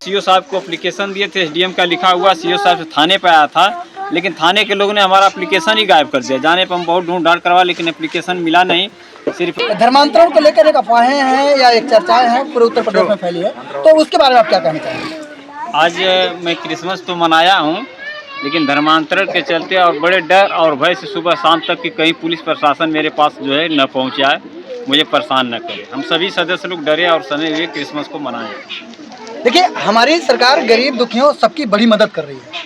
CO साहब को application दिए थे, एसडीएम का लिखा हुआ, सीओ साहब से थाने पे आया था, लेकिन थाने के लोगों ने हमारा एप्लीकेशन ही गायब कर दिया। जाने पर हम बहुत ढूंढ ढांड करवा, लेकिन एप्लीकेशन मिला नहीं। सिर्फ धर्मांतरण को लेकर एक अफवाहें हैं या एक चर्चाएं हैं पूरे उत्तर प्रदेश में फैली है, तो उसके बारे में आप क्या कहना चाहेंगे? आज मैं क्रिसमस तो मनाया हूँ, लेकिन धर्मांतरण के चलते और बड़े डर और भय से सुबह शाम तक कि कहीं पुलिस प्रशासन मेरे पास जो है न पहुँचा है, मुझे परेशान न करे। हम सभी सदस्य लोग डरे और सने हुए क्रिसमस को मनाए। देखिए, हमारी सरकार गरीब दुखियों सबकी बड़ी मदद कर रही है।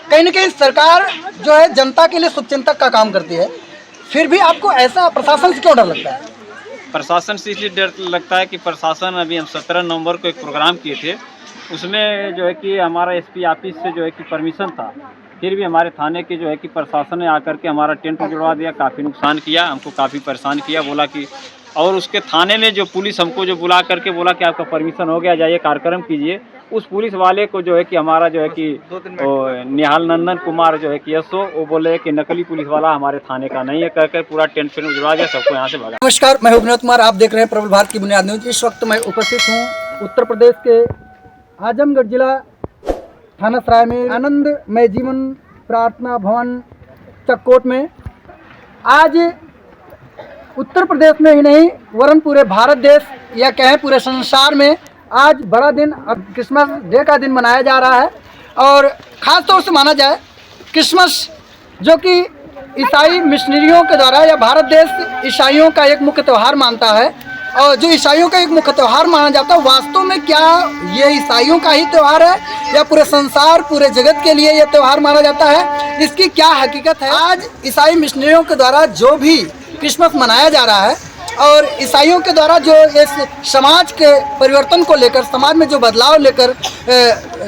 कहीं न कहीं सरकार जो है जनता के लिए शुभचिंतक का काम करती है, फिर भी आपको ऐसा प्रशासन से क्यों डर लगता है? प्रशासन से इसलिए डर लगता है कि प्रशासन, अभी हम 17 नवंबर को एक प्रोग्राम किए थे, उसमें जो है कि हमारा एसपी ऑफिस से जो है कि परमिशन था, फिर भी हमारे थाने के जो है कि प्रशासन ने आकर के हमारा टेंट जुड़वा दिया, काफ़ी नुकसान किया, हमको काफ़ी परेशान किया। बोला कि और उसके थाने ने जो पुलिस हमको जो बुला करके बोला कि आपका परमिशन हो गया, जाइए कार्यक्रम कीजिए, उस पुलिस वाले को जो है कि हमारा जो है कि निहाल नंदन कुमार जो है कि एसओ, वो बोले कि नकली पुलिस वाला हमारे थाने का नहीं है, कहकर पूरा टेंट फिर जुड़वा दिया, सबको यहाँ से भगा। नमस्कार, मैं विनोद कुमार, आप देख रहे हैं प्रबल भारत की बुनियाद न्यूज। इस वक्त मैं उपस्थित हूँ उत्तर प्रदेश के आजमगढ़ जिला थाना सराय में आनंदमय जीवन प्रार्थना भवन चक्कोट में। आज उत्तर प्रदेश में ही नहीं वरन पूरे भारत देश या कहें पूरे संसार में आज बड़ा दिन, अब क्रिसमस डे का दिन मनाया जा रहा है। और ख़ास तौर से माना जाए क्रिसमस, जो कि ईसाई मिशनरियों के द्वारा या भारत देश ईसाइयों का एक मुख्य त्यौहार मानता है, और जो ईसाइयों का एक मुख्य त्यौहार माना जाता है, वास्तव में क्या ये ईसाइयों का ही त्यौहार है या पूरे संसार पूरे जगत के लिए ये त्यौहार माना जाता है, इसकी क्या हकीकत है? आज ईसाई मिशनरियों के द्वारा जो भी क्रिसमस मनाया जा रहा है और ईसाइयों के द्वारा जो इस समाज के परिवर्तन को लेकर, समाज में जो बदलाव लेकर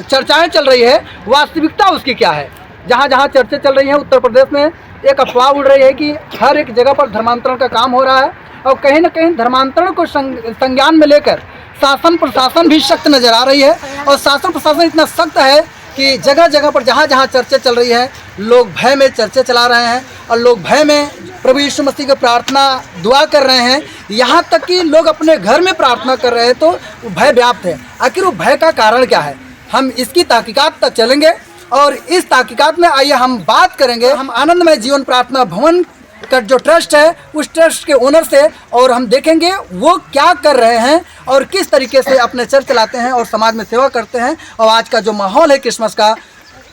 चर्चाएं चल रही है, वास्तविकता उसकी क्या है? जहां जहां चर्चाएं चल रही हैं उत्तर प्रदेश में एक अफवाह उड़ रही है कि हर एक जगह पर धर्मांतरण का काम हो रहा है, और कहीं न कहीं धर्मांतरण को संज्ञान में लेकर शासन प्रशासन भी सख्त नज़र आ रही है। और शासन प्रशासन इतना सख्त है कि जगह जगह पर जहाँ जहाँ चर्चा चल रही है, लोग भय में चर्चा चला रहे हैं और लोग भय में प्रभु यीशु मसीह की प्रार्थना दुआ कर रहे हैं। यहाँ तक कि लोग अपने घर में प्रार्थना कर रहे हैं तो भय व्याप्त है। आखिर वो भय का कारण क्या है? हम इसकी तहकीकात तक चलेंगे और इस तहकीकात में आइए हम बात करेंगे हम आनंदमय जीवन प्रार्थना भवन का जो ट्रस्ट है उस ट्रस्ट के ओनर से, और हम देखेंगे वो क्या कर रहे हैं और किस तरीके से अपने चर्च चलाते हैं और समाज में सेवा करते हैं, और आज का जो माहौल है क्रिसमस का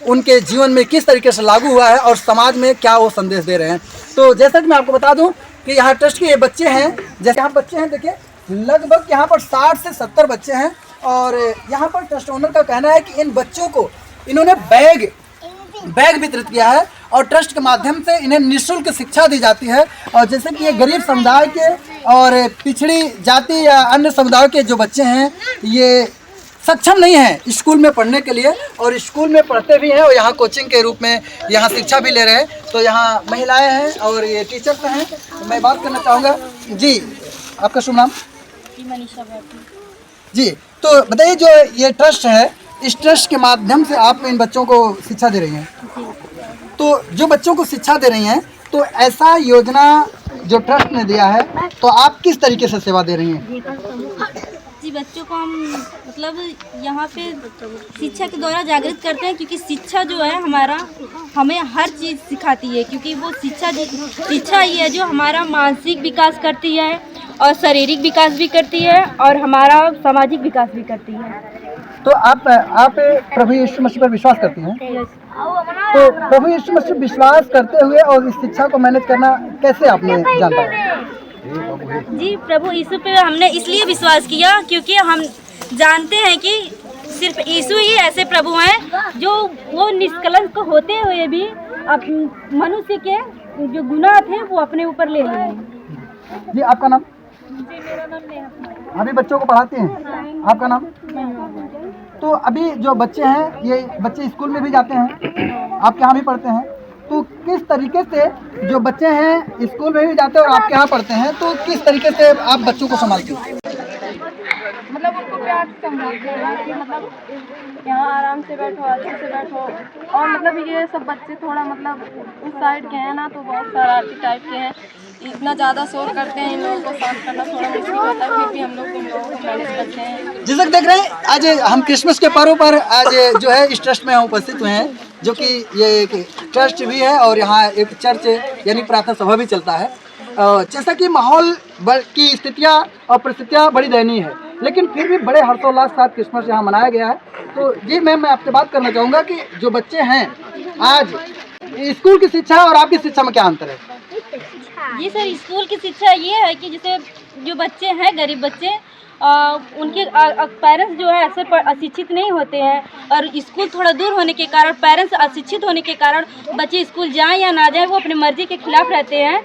उनके जीवन में किस तरीके से लागू हुआ है और समाज में क्या वो संदेश दे रहे हैं। तो जैसा कि मैं आपको बता दूं कि यहाँ ट्रस्ट के ये बच्चे हैं, जैसे यहाँ बच्चे हैं, देखिए लगभग यहाँ पर 60 से 70 बच्चे हैं, और यहाँ पर ट्रस्ट ओनर का कहना है कि इन बच्चों को इन्होंने बैग वितरित किया है और ट्रस्ट के माध्यम से इन्हें निःशुल्क शिक्षा दी जाती है। और जैसे कि ये गरीब समुदाय के और पिछड़ी जाति या अन्य समुदाय के जो बच्चे हैं, ये सक्षम नहीं हैं स्कूल में पढ़ने के लिए, और स्कूल में पढ़ते भी हैं और यहाँ कोचिंग के रूप में यहाँ शिक्षा भी ले रहे हैं। तो यहाँ महिलाएं हैं और ये टीचर्स हैं। तो मैं बात करना चाहूँगा जी, आपका शुभ नाम? मनीषा भारती जी। तो बताइए, जो ये ट्रस्ट है, इस ट्रस्ट के माध्यम से आप इन बच्चों को शिक्षा दे रही हैं, तो जो बच्चों को शिक्षा दे रही हैं, तो ऐसा योजना जो ट्रस्ट ने दिया है, तो आप किस तरीके से सेवा दे रही हैं? जी, बच्चों को हम मतलब यहाँ पे शिक्षा के द्वारा जागृत करते हैं, क्योंकि शिक्षा जो है हमारा हमें हर चीज़ सिखाती है, क्योंकि वो शिक्षा ही है जो हमारा मानसिक विकास करती है और शारीरिक विकास भी करती है और हमारा सामाजिक विकास भी करती है। तो आप प्रभु यीशु मसीह पर विश्वास करती हैं? तो प्रभु यीशु मसीह विश्वास करते हुए और इस शिक्षा को मैनेज करना कैसे आपने जाना? जी, प्रभु यीशु पे हमने इसलिए विश्वास किया क्योंकि हम जानते हैं कि सिर्फ यीशु ही ऐसे प्रभु हैं जो वो निष्कलंक होते हुए भी मनुष्य के जो गुनाह थे वो अपने ऊपर ले लिए। जी, आपका नाम? जी, मेरा नाम नेहा। अभी बच्चों को पढ़ाते हैं, आपका नाम? तो अभी जो बच्चे हैं, ये बच्चे स्कूल में भी जाते हैं, आपके यहाँ भी पढ़ते हैं, तो किस तरीके से जो बच्चे हैं स्कूल में भी जाते हैं और आपके यहाँ पढ़ते हैं, तो किस तरीके से आप बच्चों को संभालते हैं? मतलब उनको आप समझाते हैं कि मतलब यहाँ आराम से बैठो, अच्छे से बैठो। और मतलब ये सब बच्चे थोड़ा मतलब उस साइड के हैं ना, तो बहुत शरारती टाइप के हैं, इतना ज़्यादा शोर करते हैं, इन लोगों को शांत करना थोड़ा मुश्किल होता है, फिर भी हम लोग इन लोगों को मैनेज करते हैं। जैसे कि देख रहे हैं आज हम क्रिसमस के पर्व पर आज जो है इस ट्रस्ट में हम उपस्थित हुए हैं, जो कि ये एक ट्रस्ट भी है और यहाँ एक चर्च यानी प्रार्थना सभा भी चलता है। जैसा कि माहौल की स्थितियाँ और परिस्थितियाँ बड़ी दयनीय है, लेकिन फिर भी बड़े हर्षोल्लास के साथ क्रिसमस यहाँ मनाया गया है। तो जी मैम, मैं आपसे बात करना चाहूँगा कि जो बच्चे हैं आज स्कूल की शिक्षा और आपकी शिक्षा में क्या अंतर है? जी सर, स्कूल की शिक्षा ये है कि जैसे जो बच्चे हैं, गरीब बच्चे, उनके पेरेंट्स जो है अक्सर अशिक्षित नहीं होते हैं, और स्कूल थोड़ा दूर होने के कारण, पेरेंट्स अशिक्षित होने के कारण बच्चे स्कूल जाएं या ना जाएं वो अपनी मर्जी के खिलाफ रहते हैं,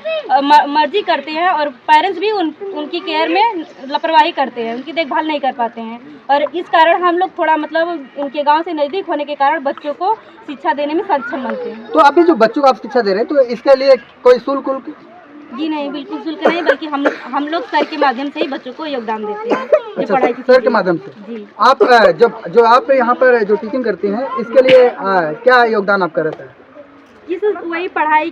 मर्जी करते हैं, और पेरेंट्स भी उनकी केयर में लापरवाही करते हैं, उनकी देखभाल नहीं कर पाते हैं। और इस कारण हम लोग थोड़ा मतलब उनके गाँव से नज़दीक होने के कारण बच्चों को शिक्षा देने में सक्षम बनते हैं। तो अभी जो बच्चों को आप शिक्षा दे रहे हैं, तो इसके लिए कोई शुल्क? जी नहीं, बिल्कुल शुल्क नहीं, बल्कि हम लोग सर के माध्यम से ही बच्चों को योगदान देते हैं। अच्छा, पढ़ाई सर के माध्यम से जी। आप जो आप यहाँ पर जो टीचिंग करती हैं, इसके लिए क्या योगदान आपका रहता है? जी सर, वही पढ़ाई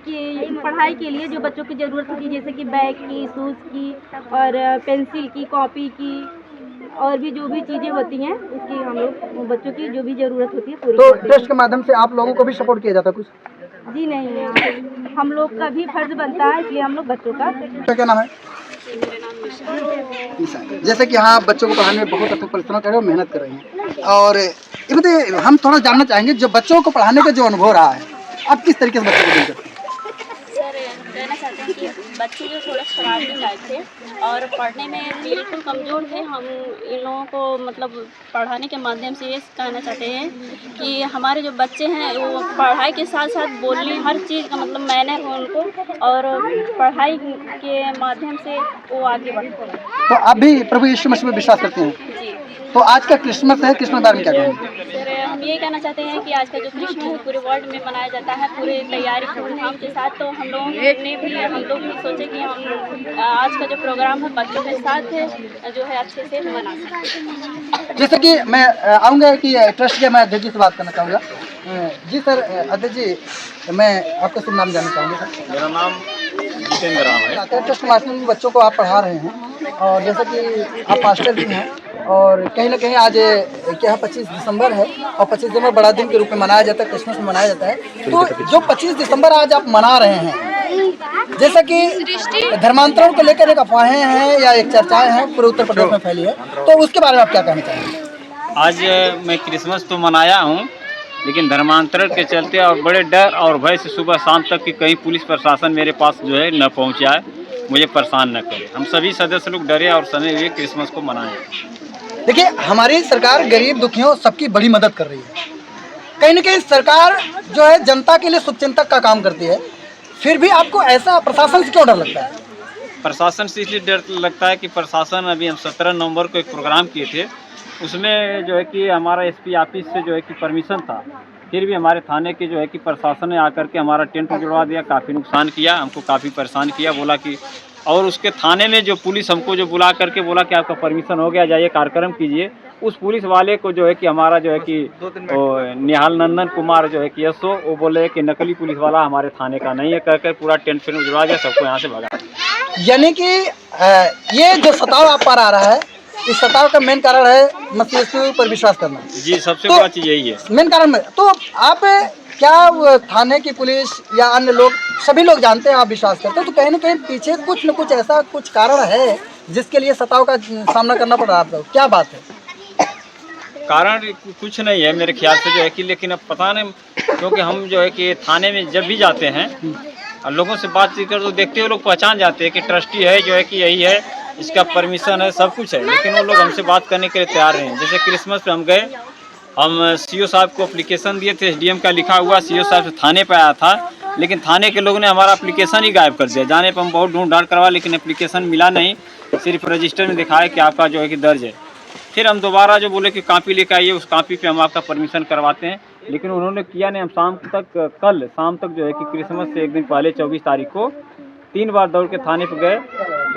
के लिए जो बच्चों की ज़रूरत होती है, जैसे कि बैग की, शूज़ की, और पेंसिल की, कॉपी की, और भी जो भी चीज़ें होती हैं उसकी हम लोग बच्चों की जो भी ज़रूरत होती है पूरी तो करते हैं। ट्रस्ट के माध्यम से आप लोगों को भी सपोर्ट किया जाता है कुछ? जी नहीं, हम लोग का भी फर्ज बनता है, इसलिए हम लोग बच्चों का। क्या नाम है? जैसे कि यहाँ बच्चों को पढ़ाने में बहुत अथक परिश्रम कर रहे हो, मेहनत कर रही हैं, और ये बताइए, हम थोड़ा जानना चाहेंगे जो बच्चों को पढ़ाने का जो अनुभव रहा है, आप किस तरीके से बच्चों को डील करते हैं? सर, कहना चाहते हैं कि बच्चे जो थोड़ा शरारती टाइप थे और पढ़ने में बिल्कुल कमज़ोर थे, हम इन लोगों को मतलब पढ़ाने के माध्यम से ये कहना चाहते हैं कि हमारे जो बच्चे हैं वो पढ़ाई के साथ साथ बोलने हर चीज़ का मतलब मैनर हो उनको, और पढ़ाई के माध्यम से वो आगे बढ़ते हैं। तो आप भी प्रभु यीशु मसीह में विश्वास करते हैं? जी। तो आज का क्रिसमस है, क्रिसमस बारे में क्या कहेंगे? सर, हम ये कहना चाहते हैं कि आज का जो क्रिसमस है पूरे वर्ल्ड में मनाया जाता है, पूरे तैयारी धूमधाम के साथ। तो हम लोग भी सोचे कि हम आज का जो प्रोग्राम है बच्चों के साथ जो है अच्छे से मना सकते। जैसे कि मैं आऊँगा कि ट्रस्ट के मैं अध्यक्ष जी से बात करना चाहूँगा। जी सर, अध्यक्ष जी, मैं आपका शुभ नाम जानना चाहूँगा सर। मेरा नाम जितेंद्र राम है। ट्रस्ट के माध्यम से बच्चों को आप पढ़ा रहे हैं, और जैसे कि आप पास्टर भी हैं, और कहीं ना कहीं आज क्या है 25 दिसंबर है, और 25 दिसंबर बड़ा दिन के रूप में मनाया जाता है, क्रिसमस में मनाया जाता है। तो जो 25 दिसंबर आज आप मना रहे हैं, जैसा कि धर्मांतरण को लेकर एक अफवाहें हैं या एक चर्चाएं हैं पूरे उत्तर प्रदेश में फैली है, तो उसके बारे में आप क्या कहना चाहेंगे? आज मैं क्रिसमस तो मनाया हूँ, लेकिन धर्मांतरण के चलते और बड़े डर और भय से सुबह शाम तक कि कहीं पुलिस प्रशासन मेरे पास जो है न पहुँचा है, मुझे परेशान न करे। हम सभी सदस्य लोग डरे और समय हुए क्रिसमस को मनाएं। देखिए, हमारी सरकार गरीब दुखियों सबकी बड़ी मदद कर रही है। कहीं ना कहीं सरकार जो है जनता के लिए शुभचिंतक का काम करती है, फिर भी आपको ऐसा प्रशासन से क्यों डर लगता है? प्रशासन से इसलिए डर लगता है कि प्रशासन, अभी हम 17 नवंबर को एक प्रोग्राम किए थे, उसमें जो है कि हमारा एसपी ऑफिस से जो है कि परमिशन था, फिर भी हमारे थाने के जो है कि प्रशासन ने आकर के हमारा टेंट जुड़वा दिया, काफ़ी नुकसान किया, हमको काफ़ी परेशान किया, बोला कि, और उसके थाने में जो पुलिस हमको जो बुला करके बोला कि आपका परमिशन हो गया, जाइए कार्यक्रम कीजिए, उस पुलिस वाले को जो है कि हमारा जो है कि निहाल नंदन कुमार जो है कि एसओ, वो बोले कि नकली पुलिस वाला हमारे थाने का नहीं है, कहकर पूरा टेंट फिर जुड़वा दिया, सबको यहाँ से भगा। यानी कि ये जो सताव आप पर आ रहा है, इस सताव का मेन कारण है मसीह यीशु पर विश्वास करना। जी, सबसे बड़ा चीज़ यही है मेन कारण में। तो आप क्या थाने की पुलिस या अन्य लोग, सभी लोग जानते हैं आप विश्वास करते हैं, तो कहीं ना कहीं पीछे कुछ न कुछ ऐसा कुछ कारण है जिसके लिए सताव का सामना करना पड़ रहा है आपको, क्या बात है? कारण कुछ नहीं है मेरे ख्याल से जो है कि, लेकिन अब पता नहीं, क्योंकि हम जो है कि थाने में जब भी जाते हैं और लोगों से बातचीत कर तो देखते हुए लोग पहचान जाते हैं कि ट्रस्टी है जो है कि यही है, इसका परमिशन है, सब कुछ है, लेकिन वो लोग हमसे बात करने के लिए तैयार नहीं। जैसे क्रिसमस पे हम गए, हम सीओ साहब को एप्लीकेशन दिए थे, एसडीएम का लिखा हुआ, सीओ साहब से थाने पे आया था, लेकिन थाने के लोगों ने हमारा एप्लीकेशन ही गायब कर दिया। जाने पर हम बहुत ढूंढ ढांड करवा, लेकिन एप्लीकेशन मिला नहीं, सिर्फ रजिस्टर में दिखाया कि आपका जो है कि दर्ज है। फिर हम दोबारा जो बोले कि कापी लेकर आइए, उस कापी पे हम आपका परमिशन करवाते हैं, लेकिन उन्होंने किया नहीं। हम कल शाम तक जो है कि क्रिसमस से एक दिन पहले 24 तारीख को 3 बार दौड़ के थाने पे गए,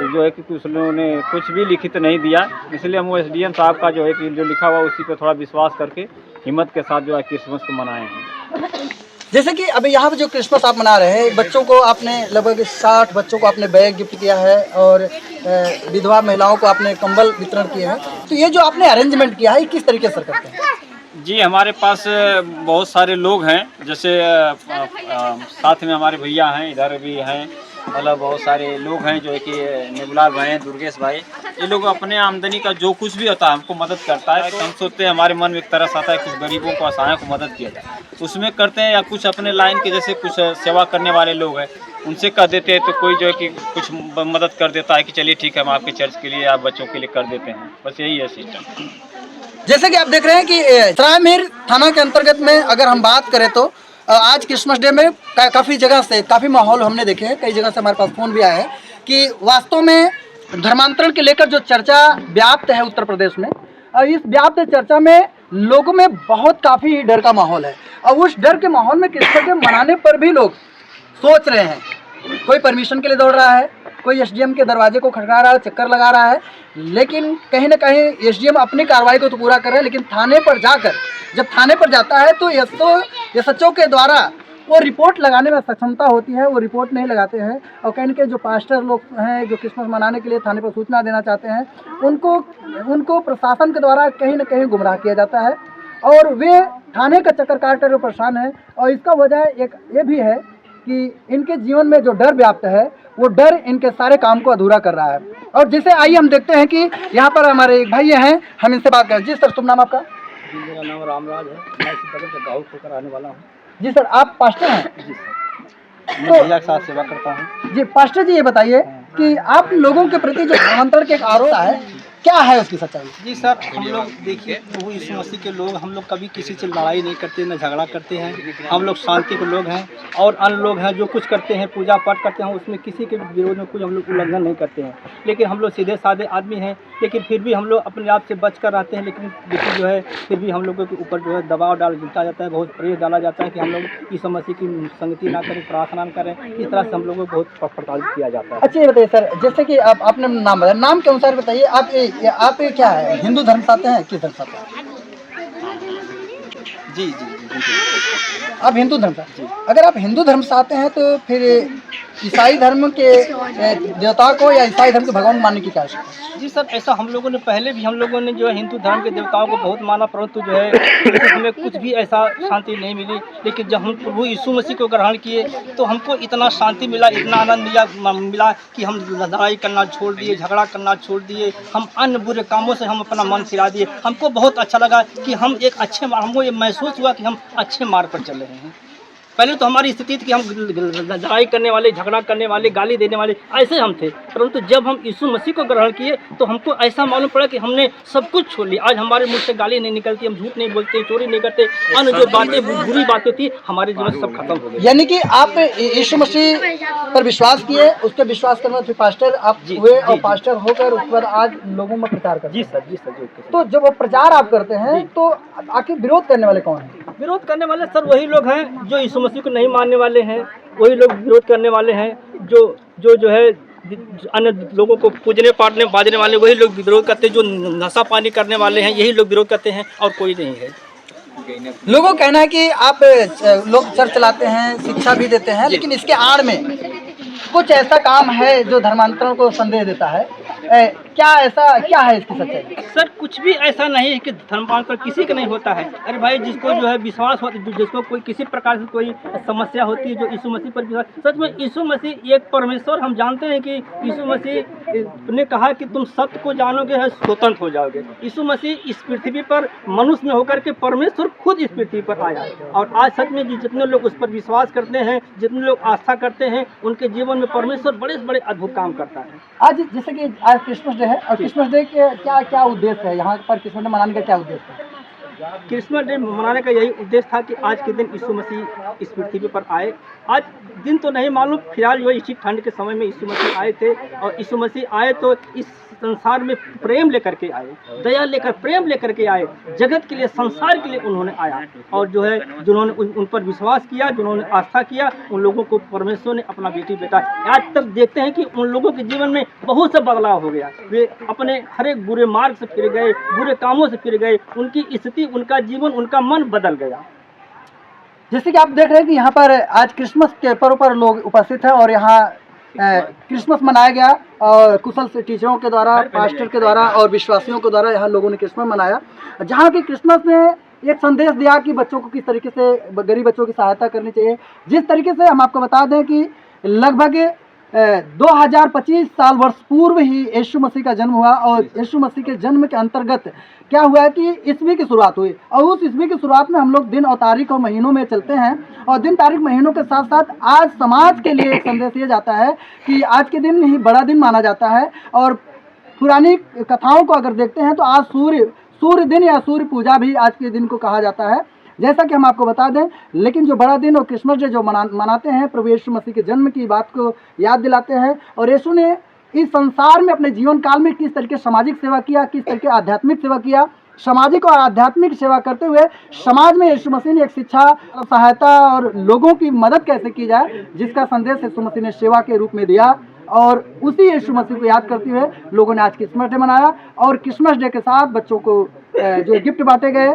जो है कि कुछ लोगों ने कुछ भी लिखित नहीं दिया, इसलिए हम वो एसडीएम साहब का जो है कि जो लिखा हुआ उसी पे थोड़ा विश्वास करके हिम्मत के साथ जो है क्रिसमस को मनाए हैं। जैसे कि अभी यहाँ पे जो क्रिसमस आप मना रहे हैं, बच्चों को आपने लगभग 60 बच्चों को आपने बैग गिफ्ट किया है और विधवा महिलाओं को आपने कंबल वितरण किए हैं, तो ये जो आपने अरेंजमेंट किया है किस तरीके से करते हैं? जी, हमारे पास बहुत सारे लोग हैं, जैसे साथ में हमारे भैया हैं, इधर भी हैं, मतलब बहुत सारे लोग हैं जो है कि नेबुलाल भाई हैं, दुर्गेश भाई, ये लोग अपने आमदनी का जो कुछ भी होता है हमको मदद करता है। हम सोचते हैं हमारे मन में एक तरस आता है कुछ गरीबों को, असहायों को मदद किया जाए, उसमें करते हैं। या कुछ अपने लाइन के जैसे कुछ सेवा करने वाले लोग हैं उनसे कर देते हैं, तो कोई जो है कि कुछ मदद कर देता है कि चलिए ठीक है हम आपके चर्च के लिए, आप बच्चों के लिए कर देते हैं। बस यही है सिस्टम। जैसे कि आप देख रहे हैं कि सरायमीर थाना के अंतर्गत में अगर हम बात करें तो आज क्रिसमस डे में काफ़ी जगह से काफ़ी माहौल हमने देखे हैं, कई जगह से हमारे पास फ़ोन भी आया है कि वास्तव में धर्मांतरण के लेकर जो चर्चा व्याप्त है उत्तर प्रदेश में, इस व्याप्त चर्चा में लोगों में बहुत काफ़ी डर का माहौल है। और उस डर के माहौल में क्रिसमस डे मनाने पर भी लोग सोच रहे हैं, कोई परमिशन के लिए दौड़ रहा है, कोई एसडीएम के दरवाजे को खटखटा रहा है, चक्कर लगा रहा है, लेकिन कहीं ना कहीं एसडीएम अपनी कार्रवाई को तो पूरा कर रहे हैं, लेकिन थाने पर जाकर जब थाने पर जाता है तो एसएचओ के द्वारा वो रिपोर्ट लगाने में सक्षमता होती है, वो रिपोर्ट नहीं लगाते हैं। और कहीं ना कहीं जो पास्टर लोग हैं जो क्रिसमस मनाने के लिए थाने पर सूचना देना चाहते हैं, उनको प्रशासन के द्वारा कहीं ना कहीं गुमराह किया जाता है और वे थाने का चक्कर काट कर परेशान है। और इसका वजह एक ये भी है कि इनके जीवन में जो डर व्याप्त है वो डर इनके सारे काम को अधूरा कर रहा है। और जैसे आइए हम देखते हैं कि यहाँ पर हमारे एक भाई हैं, हम इनसे बात करें। जी सर, शुभ नाम आपका? जी, मेरा नाम रामराज है, मैं इसी बगल से गाँव होकर आने वाला हूँ। जी सर, आप पास्टर हैं? जी सर, मैं भैया के साथ सेवा करता हूँ। जी पास्टर जी, ये बताइए कि आप लोगों के प्रति जो धर्मांतरण के एक आरोप है, क्या है उसकी सच्चाई? जी सर, हम लोग देखिए प्रभु यीशु मसीह के लोग, हम लोग कभी किसी से लड़ाई नहीं करते, न झगड़ा करते हैं। हम लोग शांति के लोग हैं। और अन्य लोग हैं जो कुछ करते हैं, पूजा पाठ करते हैं, उसमें किसी के विरोध में कुछ हम लोग उल्लंघन नहीं करते हैं। लेकिन हम लोग सीधे साधे आदमी हैं, लेकिन फिर भी हम लोग अपने आप से बच कर रहते हैं। लेकिन जो है फिर भी हम लोगों के ऊपर जो है दबाव डाला जाता है, बहुत प्रेस डाला जाता है कि हम लोग यीशु मसीह की संगति ना करें, प्रार्थना न करें। इस तरह से हम लोगों को बहुत प्रताड़ित किया जाता है। अच्छा ये बताइए सर, जैसे कि आपने नाम बताया, नाम के अनुसार बताइए, आप क्या है, हिंदू धर्म से आते हैं, किस धर्म से आते हैं? जी जी जी, आप हिंदू धर्म से? अगर आप हिंदू धर्म से आते हैं तो फिर ईसाई धर्म के देवता को या ईसाई धर्म के भगवान मानने की क्या आवश्यकता है? जी सर, ऐसा हम लोगों ने पहले भी हम लोगों ने जो है हिंदू धर्म के देवताओं को बहुत माना, परंतु जो है हमें कुछ भी ऐसा शांति नहीं मिली। लेकिन जब हम प्रभु यीशु मसीह को ग्रहण किए तो हमको इतना शांति मिला, इतना आनंद मिला कि हम लड़ाई करना छोड़ दिए, झगड़ा करना छोड़ दिए, हम अन्य बुरे कामों से हम अपना मन फिरा दिए। हमको बहुत अच्छा लगा कि हम एक हमको ये महसूस हुआ कि हम अच्छे मार्ग पर चल रहे हैं। पहले तो हमारी स्थिति थी कि हम लड़ाई करने वाले, झगड़ा करने वाले, गाली देने वाले ऐसे हम थे, परंतु जब हम यीशु मसीह को ग्रहण किए तो हमको ऐसा मालूम पड़ा कि हमने सब कुछ छोड़ लिया। आज हमारे मुँह से गाली नहीं निकलती, हम झूठ नहीं बोलते, चोरी नहीं करते, अन्य जो बातें बुरी बातें थी हमारे जीवन से सब खत्म हो गई। यानी कि आप यीशु मसीह पर विश्वास किए, उसके विश्वास करने फिर पास्टर आप हुए और पास्टर होकर उसके बाद आज लोगों में प्रचार करते हैं। जी सर, जी सर, जी। तो जब वो प्रचार आप करते हैं तो आखिर विरोध करने वाले कौन हैं? विरोध करने वाले सर वही लोग हैं जो यीशु मसीह को नहीं मानने वाले हैं, वही लोग विरोध करने वाले हैं। जो है अन्य लोगों को पूजने पाटने बाजने वाले वही लोग विरोध करते हैं, जो नशा पानी करने वाले हैं यही लोग विरोध करते हैं, और कोई नहीं है। लोगों का कहना है कि आप लोग चर्च चलाते हैं, शिक्षा भी देते हैं, लेकिन इसके आड़ में कुछ ऐसा काम है जो धर्मांतरण को संदेश देता है। क्या है इसकी सच्चाई? सर कुछ भी ऐसा नहीं है कि धर्मांतरण किसी का नहीं होता है। अरे भाई, जिसको जो है विश्वास होता है, जिसको कोई किसी प्रकार से कोई समस्या होती है, जो यीशु मसीह पर विश्वास, सच में यीशु मसीह एक परमेश्वर, हम जानते हैं कि यीशु मसीह ने कहा कि तुम सत्य को जानोगे है स्वतंत्र हो जाओगे। यीशु मसीह इस पृथ्वी पर मनुष्य में होकर के परमेश्वर खुद इस पृथ्वी पर आया, और आज सच में जितने लोग उस पर विश्वास करते हैं, जितने लोग आस्था करते हैं, उनके जीवन में परमेश्वर बड़े बड़े अद्भुत काम करता है। आज जैसे कि आज क्रिसमस डे है, और क्रिसमस डे के क्या उद्देश्य है? यहाँ पर क्रिसमस डे मनाने का क्या उद्देश्य है? क्रिसमस डे मनाने का यही उद्देश्य था कि आज के दिन यीशु मसीह इस पृथ्वी पर आए। आज दिन तो नहीं मालूम, फिलहाल जो इसी ठंड के समय में यीशु मसीह आए थे, और यीशु मसीह आए तो इस संसार में प्रेम लेकर के आए, दया लेकर, प्रेम लेकर के आए, जगत के लिए, संसार के लिए उन्होंने आया। और जो है जिन्होंने उन पर विश्वास किया, जिन्होंने आस्था किया, उन लोगों को परमेश्वर ने अपना बेटा आज तक देखते हैं कि उन लोगों के जीवन में बहुत सा बदलाव हो गया। वे अपने हर एक बुरे मार्ग से फिर गए, बुरे कामों से फिर गए, उनकी स्थिति, उनका जीवन, उनका मन बदल गया। जैसे कि आप देख रहे हैं कि यहाँ पर आज क्रिसमस के पर्व पर लोग उपस्थित हैं और यहाँ क्रिसमस मनाया गया और कुशल से टीचरों के द्वारा, पास्टर के द्वारा और विश्वासियों के द्वारा यहाँ लोगों ने क्रिसमस मनाया, जहाँ की क्रिसमस में एक संदेश दिया कि बच्चों को किस तरीके से, गरीब बच्चों की सहायता करनी चाहिए। जिस तरीके से हम आपको बता दें कि लगभग 2025 साल वर्ष पूर्व ही यीशु मसीह का जन्म हुआ, और यीशु मसीह के जन्म के अंतर्गत क्या हुआ है कि ईस्वी की शुरुआत हुई, और उस ईस्वी की शुरुआत में हम लोग दिन और तारीख और महीनों में चलते हैं, और दिन तारीख महीनों के साथ साथ आज समाज के लिए एक संदेश ये जाता है कि आज के दिन ही बड़ा दिन माना जाता है। और पुरानी कथाओं को अगर देखते हैं तो आज सूर्य दिन या सूर्य पूजा भी आज के दिन को कहा जाता है, जैसा कि हम आपको बता दें। लेकिन जो बड़ा दिन और क्रिसमस डे जो मनाते हैं, प्रभु यीशु मसीह के जन्म की बात को याद दिलाते हैं, और यीशु ने इस संसार में अपने जीवन काल में किस तरीके सामाजिक सेवा किया, किस तरीके आध्यात्मिक सेवा किया। सामाजिक और आध्यात्मिक सेवा करते हुए समाज में यीशु मसीह ने एक शिक्षा, सहायता और लोगों की मदद कैसे की जाए, जिसका संदेश यीशु मसीह ने सेवा के रूप में दिया, और उसी यीशु मसीह को याद करते हुए लोगों ने आज क्रिसमस डे मनाया। और क्रिसमस डे के साथ बच्चों को जो गिफ्ट बांटे गए,